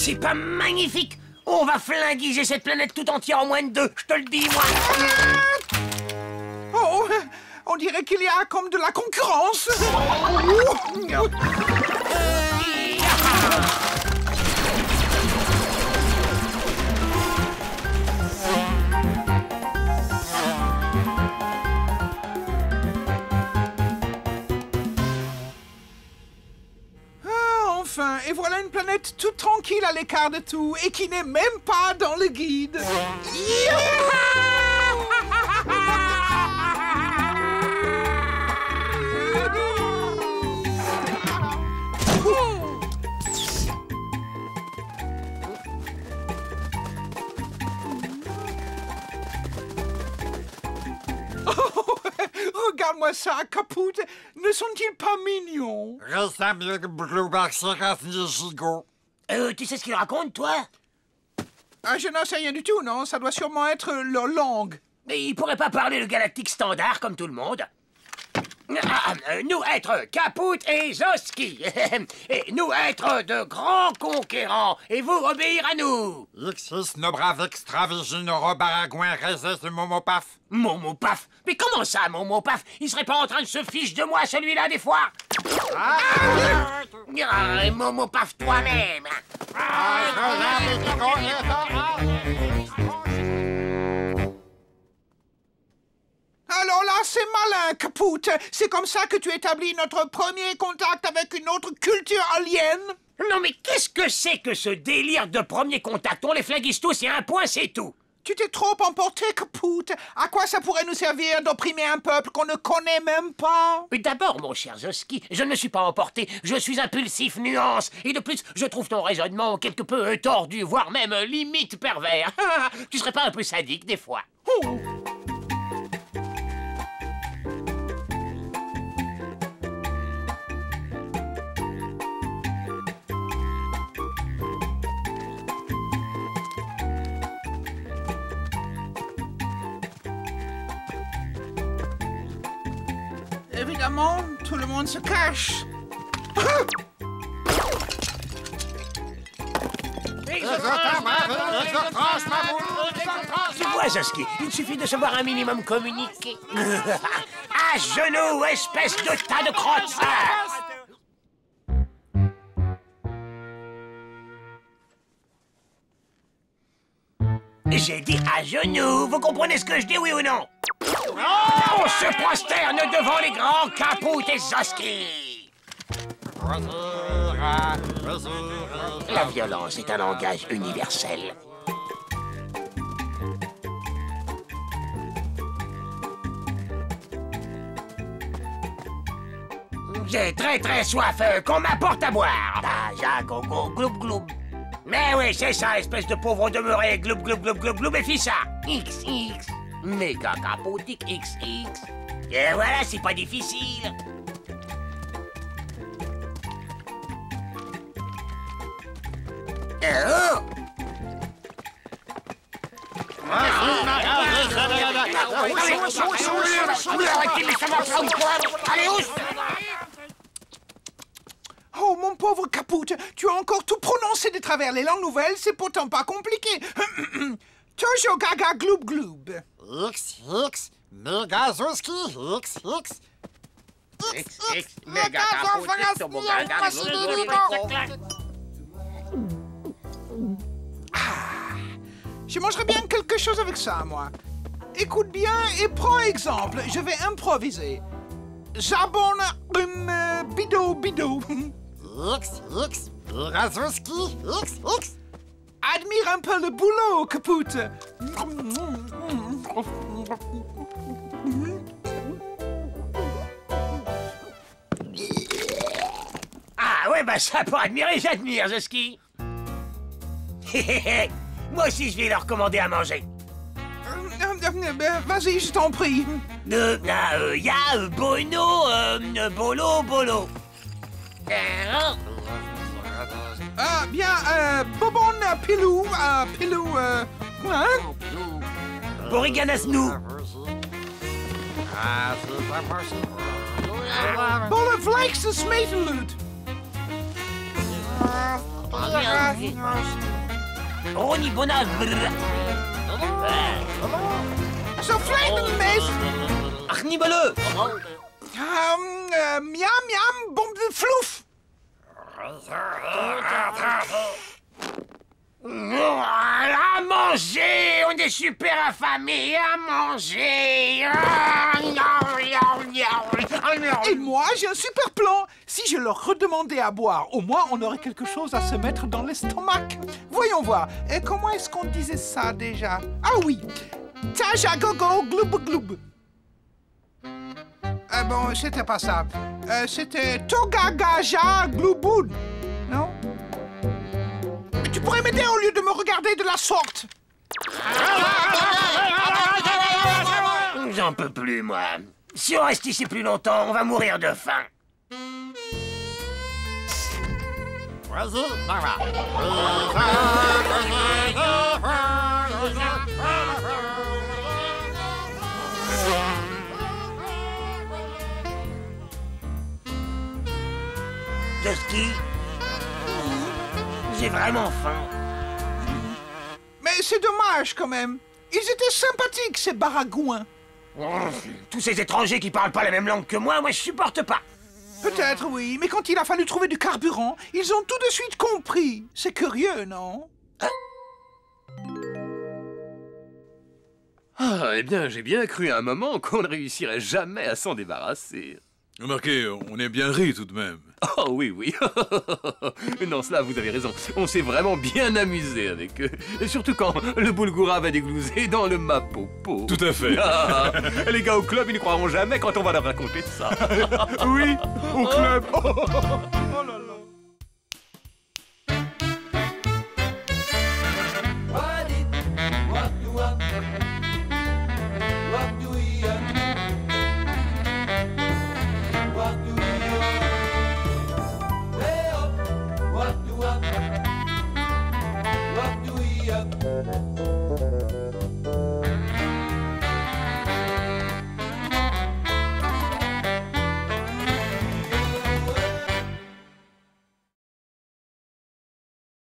c'est pas magnifique? On va flinguiser cette planète tout entière en moins de 2, je te le dis, moi. Oh, on dirait qu'il y a comme de la concurrence. Enfin, et voilà une planète toute tranquille à l'écart de tout et qui n'est même pas dans le guide. Regarde-moi ça, Capoute. Ne sont-ils pas mignons? Tu sais ce qu'il raconte, toi? Ah, je n'en sais rien du tout, non? Ça doit sûrement être leur langue. Mais il pourrait pas parler le galactique standard comme tout le monde. Nous être Capoute et Zoski. Et nous être de grands conquérants. Et vous obéir à nous. Momopaf? Mais comment ça, Momopaf? Il serait pas en train de se fiche de moi, celui-là, des fois? Momopaf toi-même. Alors là, c'est malin, Capoute. C'est comme ça que tu établis notre premier contact avec une autre culture alien? Non, mais qu'est-ce que c'est que ce délire de premier contact? On les flinguise tous et un point, c'est tout. Tu t'es trop emporté, Capoute. À quoi ça pourrait nous servir d'opprimer un peuple qu'on ne connaît même pas? D'abord, mon cher Zoski, je ne me suis pas emporté. Je suis impulsif, nuance. Et de plus, je trouve ton raisonnement quelque peu tordu, voire même limite pervers. Tu serais pas un peu sadique, des fois? Oh. Évidemment, tout le monde se cache. Tu vois, Zoski, il suffit de savoir un minimum communiquer. À genoux, espèce de tas de crottes! J'ai dit à genoux, vous comprenez ce que je dis, oui ou non? On se prosterne devant les grands Capoute et Zoski. La violence est un langage universel. J'ai très soif, qu'on m'apporte à boire. Ah, Jacques, gloub gloub. Mais oui, c'est ça, espèce de pauvre demeuré, gloub gloub gloub gloub gloub, et fis ça. XX. Méga capotique XX. Et voilà, c'est pas difficile. Oh! Oh, mon pauvre Capoute, tu as encore tout prononcé de travers. Les langues nouvelles, c'est pourtant pas compliqué. Toujours gaga gloub gloub. XX, méga Zoski, XX. XX, méga capotique, turbo gaga, Je mangerais bien quelque chose avec ça, moi. Écoute bien et prends exemple. Je vais improviser. J'abonne bidou bidou. XX, méga Zoski, XX. Admire un peu le boulot, Capoute. Ah ouais, bah ça, pour admirer, j'admire, Zoski. Moi aussi, je vais leur commander à manger. Vas-y, je t'en prie. Y a Bono, Bolo. Ah, bien, Bobon Pilou, hein? Boriganasnou. Bolle Vlijkse Smetenloot. Ronnie Bonave. Zo vlijmen, mees. Ach, nibbele. Miam, miam, bom de floef. À manger. On est super affamés. À manger. Et moi, j'ai un super plan. Si je leur redemandais à boire, au moins on aurait quelque chose à se mettre dans l'estomac. Voyons voir. Et comment est-ce qu'on disait ça déjà? Ah oui. Taja gogo gloub gloub. Bon, c'était pas ça. C'était Togagaja glouboun. Non? Tu pourrais m'aider au lieu de me regarder de la sorte. J'en peux plus, moi. Si on reste ici plus longtemps, on va mourir de faim. Vas-y, Nara. Jusky, j'ai vraiment faim. Mais c'est dommage quand même. Ils étaient sympathiques, ces baragouins. Tous ces étrangers qui parlent pas la même langue que moi je supporte pas. Peut-être, oui, mais quand il a fallu trouver du carburant, ils ont tout de suite compris. C'est curieux, non? Ah, eh bien, j'ai bien cru à un moment qu'on ne réussirait jamais à s'en débarrasser. Remarquez, on est bien ri tout de même. Oh oui, oui. Non, cela, vous avez raison. On s'est vraiment bien amusé avec eux. Et surtout quand le boulgoura va déglouser dans le mapopo. Tout à fait. Ah, les gars au club, ils ne croiront jamais quand on va leur raconter ça. Oui, au club. Oh là là. What do we